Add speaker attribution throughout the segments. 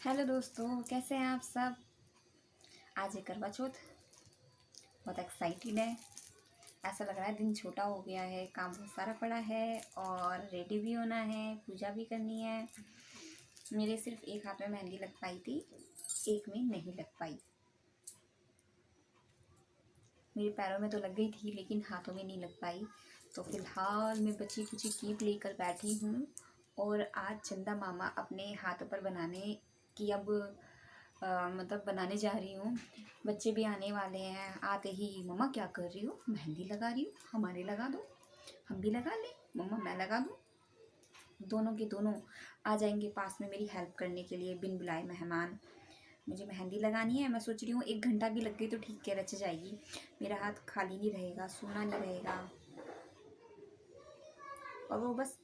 Speaker 1: Hello दोस्तों, कैसे हैं आप सब। आज है करवा चौथ। बहुत एक्साइटेड है। ऐसा लग रहा है दिन छोटा हो गया है, काम बहुत सारा पड़ा है और रेडी भी होना है, पूजा भी करनी है। मेरे सिर्फ एक हाथ में मेहंदी लग पाई थी, एक में नहीं लग पाई। मेरे पैरों में तो लग गई थी लेकिन हाथों में नहीं लग पाई। तो फिलहाल मैं बची कुची कीप लेकर बैठी हूँ और आज चंदा मामा अपने हाथों पर बनाने की अब मतलब बनाने जा रही हूँ। बच्चे भी आने वाले हैं। आते ही मम्मा क्या कर रही हो, मेहंदी लगा रही हूँ, हमारे लगा दो, हम भी लगा लें, मम्मा मैं लगा दूँ। दोनों के दोनों आ जाएंगे पास में मेरी हेल्प करने के लिए, बिन बुलाए मेहमान। मुझे मेहंदी लगानी है। मैं सोच रही हूँ 1 घंटा भी लग गई तो ठीक है, रच जाएगी। मेरा हाथ खाली नहीं रहेगा, सूना नहीं रहेगा। और वो बस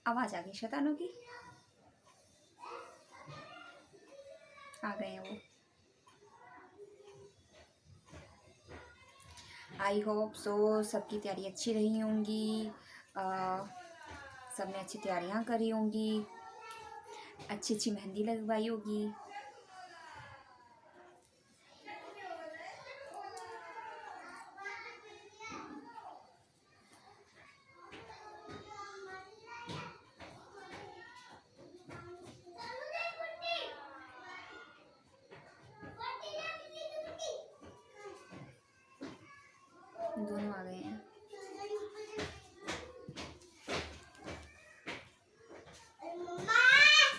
Speaker 1: आवाज़ आ गई शैतानों की, आ गए हैं वो। आई होप सो सबकी तैयारी अच्छी रही होंगी। सबने अच्छी तैयारियां करी होंगी, अच्छी अच्छी मेहंदी लगवाई होगी। दोनों आ गए हैं।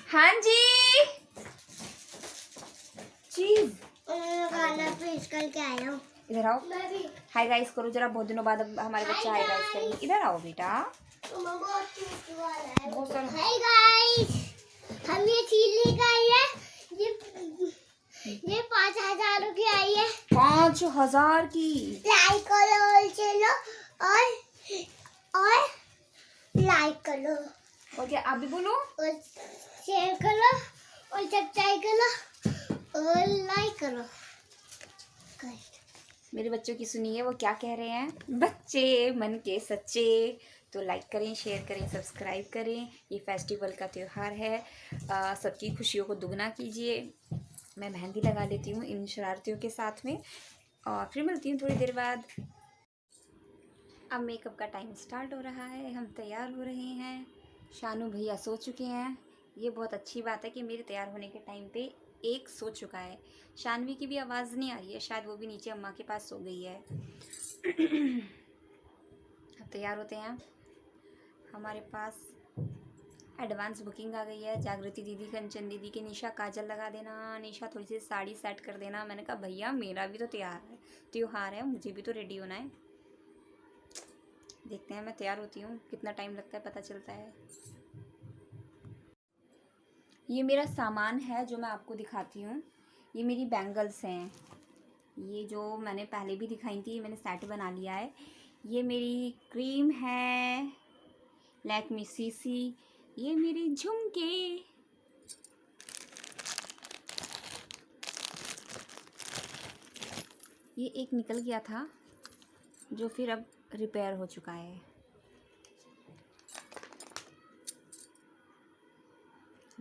Speaker 1: हाँ जी चीज
Speaker 2: खाना पेश करके आया हूँ।
Speaker 1: इधर आओ, हाय गाइस करो जरा। बहुत दिनों बाद अब हमारे बच्चे हाय गाइस करेंगे। इधर आओ बेटा। बहुत सारा
Speaker 2: हाय गाइस, हम ये चीज लेकर आए हैं। ये 5,000 की आई है।
Speaker 1: 5,000 की।
Speaker 2: लाइक करो और चलो और लाइक करो
Speaker 1: और क्या आप भी बोलो,
Speaker 2: और शेयर करो और सब्सक्राइब करो और लाइक करो।
Speaker 1: मेरे बच्चों की सुनिए वो क्या कह रहे हैं। बच्चे मन के सच्चे, तो लाइक करें, शेयर करें, सब्सक्राइब करें। ये फेस्टिवल का त्यौहार है, सबकी खुशियों को दुगना कीजिए। मैं मेहंदी लगा लेती हूँ इन शरारतियों के साथ में और फिर मिलती हूँ थोड़ी देर बाद। अब मेकअप का टाइम स्टार्ट हो रहा है, हम तैयार हो रहे हैं। शानू भैया सो चुके हैं। ये बहुत अच्छी बात है कि मेरे तैयार होने के टाइम पे एक सो चुका है। शानवी की भी आवाज़ नहीं आ रही है, शायद वो भी नीचे अम्मा के पास सो गई है। अब तैयार होते हैं। हमारे पास एडवांस बुकिंग आ गई है। जागृति दीदी, कंचन दीदी के निशा काजल लगा देना, निशा थोड़ी सी साड़ी सेट कर देना। मैंने कहा भैया मेरा भी तो त्योहार है, मुझे भी तो रेडी होना है। देखते हैं मैं तैयार होती हूँ, कितना टाइम लगता है पता चलता है। ये मेरा सामान है जो मैं आपको दिखाती हूँ। ये मेरी बैंगल्स हैं, ये जो मैंने पहले भी दिखाई थी, मैंने सेट बना लिया है। ये मेरी क्रीम है लैक्मे सीसी। ये मेरे झुमके। ये एक निकल गया था जो फिर अब रिपेयर हो चुका है।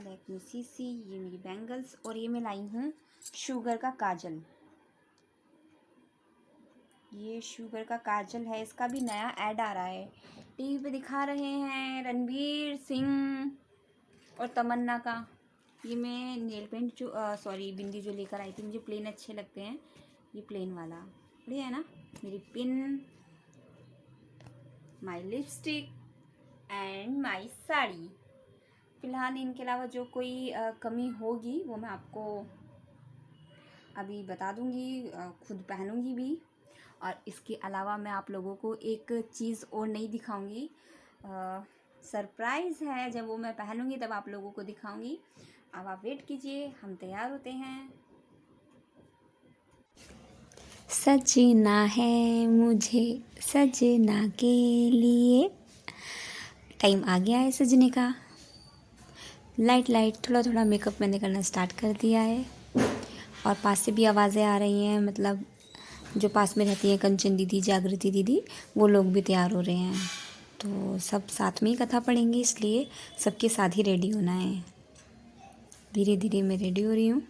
Speaker 1: लैक्मे सीसी, ये मेरी बैंगल्स। और ये मैं लाई हूँ शुगर का काजल। ये शुगर का काजल है, इसका भी नया ऐड आ रहा है, टीवी पे दिखा रहे हैं, रणवीर सिंह और तमन्ना का। ये मैं नेल पेंट जो बिंदी जो लेकर आई थी, मुझे प्लेन अच्छे लगते हैं। ये प्लेन वाला बढ़िया है ना। मेरी pin, my lipstick and my sari. फिलहाल इनके अलावा जो कोई कमी होगी वो मैं आपको अभी बता दूंगी, खुद पहनूंगी भी। और इसके अलावा मैं आप लोगों को एक चीज़ और नहीं दिखाऊंगी, सरप्राइज़ है। जब वो मैं पहनूंगी तब आप लोगों को दिखाऊंगी। अब आप वेट कीजिए, हम तैयार होते हैं। सजना है मुझे सजना के लिए, टाइम आ गया है सजने का। लाइट लाइट थोड़ा थोड़ा मेकअप मैंने करना स्टार्ट कर दिया है। और पास से भी आवाज़ें आ रही हैं, मतलब जो पास में रहती हैं कंचन दीदी, जागृति दीदी, वो लोग भी तैयार हो रहे हैं। तो सब साथ में ही कथा पढ़ेंगे, इसलिए सबके साथ ही रेडी होना है। धीरे धीरे मैं रेडी हो रही हूँ।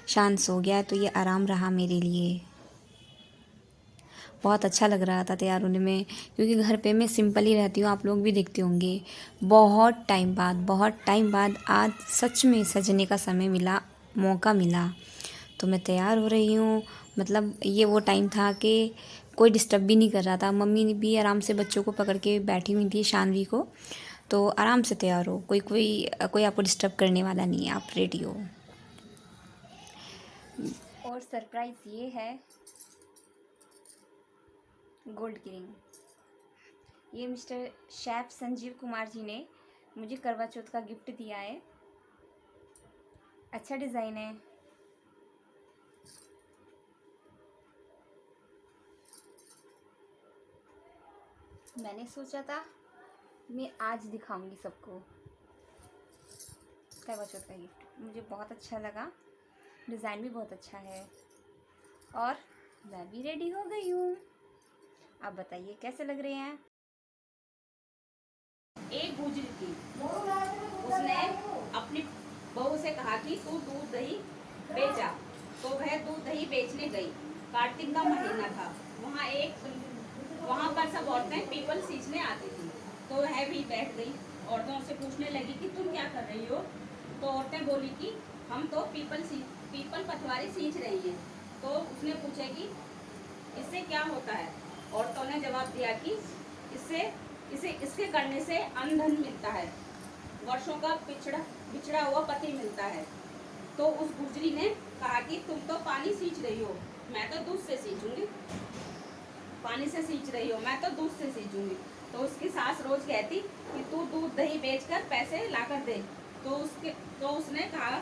Speaker 1: शान सो गया तो ये आराम रहा मेरे लिए। बहुत अच्छा लग रहा था तैयार होने में, क्योंकि घर पे मैं सिंपल ही रहती हूँ, आप लोग भी देखते होंगे। बहुत टाइम बाद आज सच में सजने का समय मिला, मौका मिला, तो मैं तैयार हो रही हूँ। मतलब ये वो टाइम था कि कोई डिस्टर्ब भी नहीं कर रहा था। मम्मी भी आराम से बच्चों को पकड़ के बैठी हुई थी, शानवी को, तो आराम से तैयार हो, कोई आपको डिस्टर्ब करने वाला नहीं है, आप रेडी हो। और सरप्राइज़ ये है, गोल्ड की रिंग। ये मिस्टर शेफ संजीव कुमार जी ने मुझे करवा चौथ का गिफ्ट दिया है। अच्छा डिज़ाइन है। मैंने सोचा था मैं आज दिखाऊंगी सबको करवा चौथ का गिफ्ट। मुझे बहुत अच्छा लगा, डिज़ाइन भी बहुत अच्छा है और मैं भी रेडी हो गई हूँ। आप बताइए कैसे लग रहे हैं।
Speaker 3: एक गुजरी थी, उसने अपनी बहू से कहा कि तू दूध दही बेचा, तो वह दूध दही बेचने गई। कार्तिक का महीना था। वहाँ पर सब औरतें पीपल सींचने आती थी, तो वह भी बैठ गई। औरतों से पूछने लगी कि तुम क्या कर रही हो, तो औरतें बोली कि हम तो पीपल पटवारी सींच रही हैं। तो उसने पूछा कि इससे क्या होता है। औरतों ने जवाब दिया कि इसके करने से अन्न धन मिलता है, वर्षों का बिछड़ा हुआ पति मिलता है। तो उस गुजरी ने कहा कि तुम तो पानी सींच रही हो, मैं तो दूध से सींचूंगी। पानी से सींच रही हो, मैं तो दूध से सींचूंगी। तो उसकी सास रोज कहती कि तू दूध दही बेचकर पैसे लाकर दे। तो उसने कहा,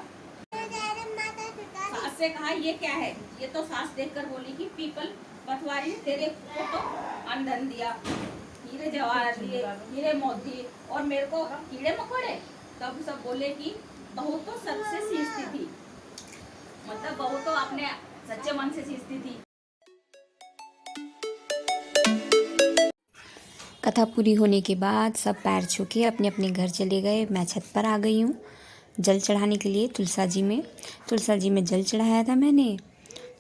Speaker 3: सास से कहा ये क्या है। ये तो सास देखकर बोली कि पीपल पटवारी ने तेरे को तो अन्न धन दिया, हीरे जवाहर दिए, हीरे मोती, और मेरे को कीड़े मकोड़े। तब सब बोले कि बहू तो सच से सींचती थी, मतलब बहू तो अपने सच्चे मन से सींचती थी।
Speaker 1: कथा पूरी होने के बाद सब पैर छू के अपने अपने घर चले गए। मैं छत पर आ गई हूँ जल चढ़ाने के लिए। तुलसा जी में जल चढ़ाया था मैंने,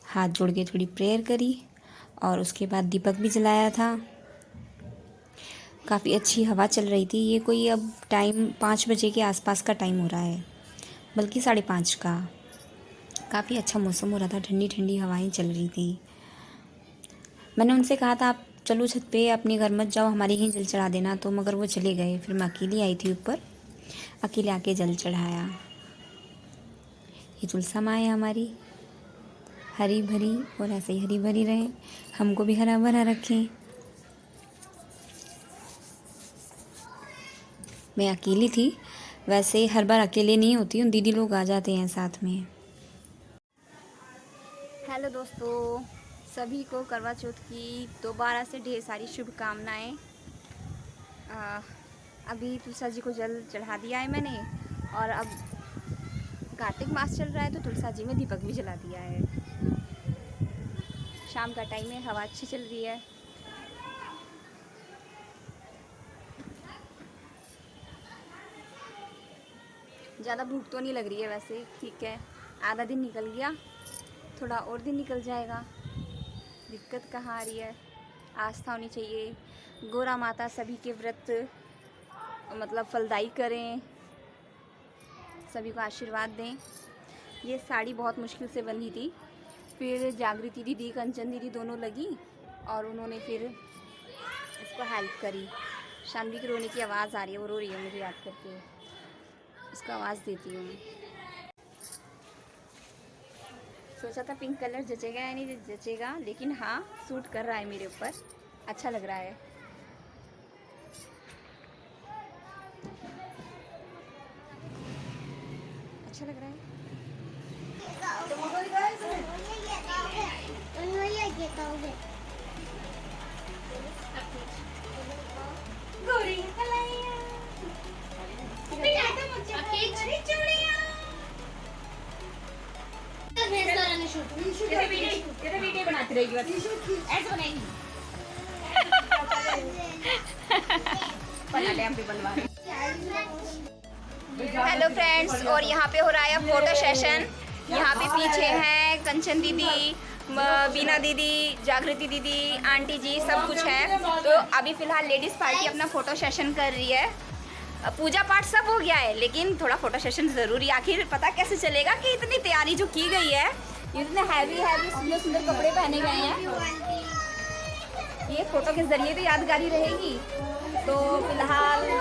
Speaker 1: हाथ जोड़ के थोड़ी प्रेयर करी और उसके बाद दीपक भी जलाया था। काफ़ी अच्छी हवा चल रही थी। ये कोई अब टाइम 5 बजे के आसपास का टाइम हो रहा है, बल्कि 5:30 का। काफ़ी अच्छा मौसम हो रहा था, ठंडी ठंडी हवाएं चल रही थी। मैंने उनसे कहा था आप चलो छत पे, अपने घर मत जाओ, हमारे यहीं जल चढ़ा देना, तो मगर वो चले गए। फिर मैं अकेली आई थी ऊपर, अकेले आके जल चढ़ाया। ये तुलसा माँ है हमारी, हरी भरी, और ऐसे ही हरी भरी रहे, हमको भी हरा भरा रखें। मैं अकेली थी, वैसे हर बार अकेले नहीं होती हूँ, दीदी लोग आ जाते हैं साथ में। हेलो दोस्तों, सभी को करवा चौथ की दोबारा से ढेर सारी शुभकामनाएं। अभी तुलसा जी को जल चढ़ा दिया है मैंने, और अब कार्तिक मास चल रहा है तो तुलसा जी में दीपक भी जला दिया है। शाम का टाइम है, हवा अच्छी चल रही है। ज़्यादा भूख तो नहीं लग रही है वैसे, ठीक है। आधा दिन निकल गया, थोड़ा और दिन निकल जाएगा। दिक्कत कहाँ आ रही है, आस्था होनी चाहिए। गोरा माता सभी के व्रत मतलब फलदायी करें, सभी को आशीर्वाद दें। ये साड़ी बहुत मुश्किल से बंधी थी, फिर जागृति दीदी, कंचन दीदी दोनों लगी और उन्होंने फिर इसको हेल्प करी। शानवी की रोने की आवाज़ आ रही है, वो रो रही है मुझे याद करके, उसका आवाज़ देती हूँ। सोचा था पिंक कलर जचेगा या नहीं जचेगा, लेकिन हाँ सूट कर रहा है मेरे ऊपर, अच्छा लग रहा है। अच्छा लग रहा है।
Speaker 3: वीडियो बनाती रहेगी, ऐसे बनाएगी। बना ले, हम भी बनवा रहे।
Speaker 1: हेलो फ्रेंड्स, और यहाँ पे हो रहा है फोटो सेशन। यहाँ पे पीछे हैं कंचन दीदी, बीना दीदी, जागृति दीदी, आंटी जी, सब कुछ है। तो अभी फ़िलहाल लेडीज़ पार्टी अपना फ़ोटो सेशन कर रही है। पूजा पाठ सब हो गया है, लेकिन थोड़ा फ़ोटो सेशन ज़रूरी। आखिर पता कैसे चलेगा कि इतनी तैयारी जो की गई है, इतने हैवी सुंदर सुंदर कपड़े पहने गए हैं, ये फ़ोटो के ज़रिए तो यादगारी रहेगी। तो फिलहाल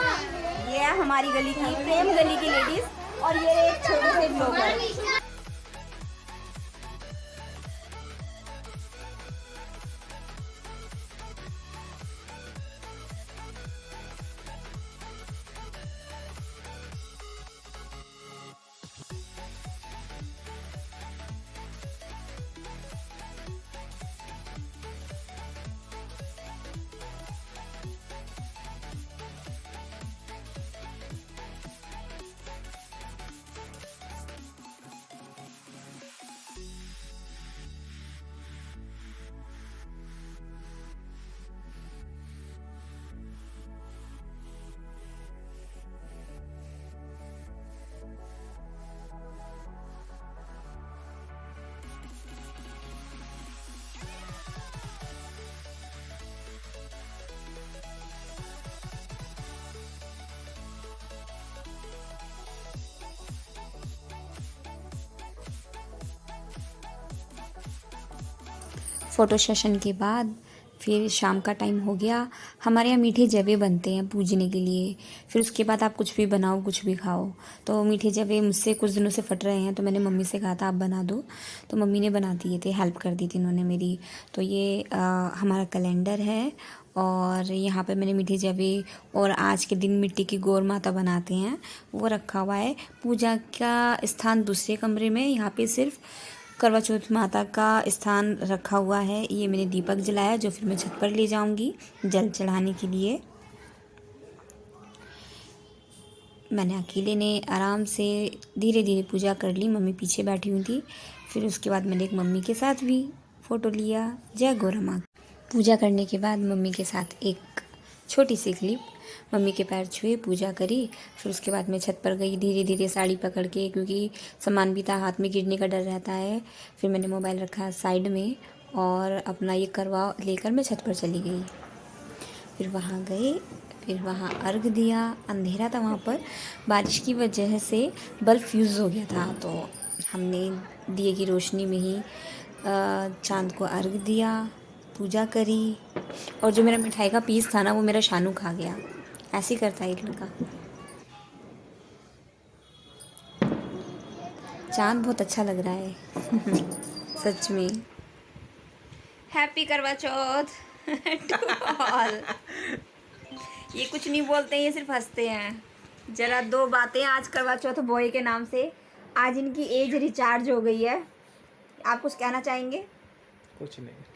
Speaker 1: ये है हमारी गली की, प्रेम गली की लेडीज़, और ये एक छोटे से ब्लॉगर। फ़ोटो सेशन के बाद फिर शाम का टाइम हो गया। हमारे यहाँ मीठे जवे बनते हैं पूजने के लिए। फिर उसके बाद आप कुछ भी बनाओ, कुछ भी खाओ। तो मीठे जवे मुझसे कुछ दिनों से फट रहे हैं, तो मैंने मम्मी से कहा था आप बना दो, तो मम्मी ने बना दिए थे, हेल्प कर दी थी उन्होंने मेरी। तो ये हमारा कैलेंडर है, और यहाँ पे मैंने मीठे जवे और आज के दिन मिट्टी की गौर माता बनाते हैं वो रखा हुआ है। पूजा का स्थान दूसरे कमरे में, यहाँ पे सिर्फ करवा चौथ माता का स्थान रखा हुआ है। ये मैंने दीपक जलाया, जो फिर मैं छत पर ले जाऊंगी जल चढ़ाने के लिए। मैंने अकेले ने आराम से धीरे धीरे पूजा कर ली, मम्मी पीछे बैठी हुई थी। फिर उसके बाद मैंने एक मम्मी के साथ भी फ़ोटो लिया। जय गौरा माँ। पूजा करने के बाद मम्मी के साथ एक छोटी सी क्लिप, मम्मी के पैर छुए, पूजा करी। फिर उसके बाद मैं छत पर गई धीरे धीरे साड़ी पकड़ के, क्योंकि सामान भी था, हाथ में गिरने का डर रहता है। फिर मैंने मोबाइल रखा साइड में और अपना ये करवा लेकर मैं छत पर चली गई। फिर वहाँ गए, फिर वहाँ अर्घ दिया। अंधेरा था वहाँ पर, बारिश की वजह से बल्ब फ्यूज़ हो गया था, तो हमने दिए की रोशनी में ही चाँद को अर्घ दिया, पूजा करी। और जो मेरा मिठाई का पीस था ना, वो मेरा शानू खा गया। ऐसे ही करता है एक लड़का। चाँद बहुत अच्छा लग रहा है सच में। हैप्पी करवा चौथ टू ऑल। ये कुछ नहीं बोलते हैं, ये सिर्फ हंसते हैं। जरा दो बातें आज करवा चौथ बॉय के नाम से। आज इनकी एज रिचार्ज हो गई है। आप कुछ कहना चाहेंगे?
Speaker 4: कुछ नहीं।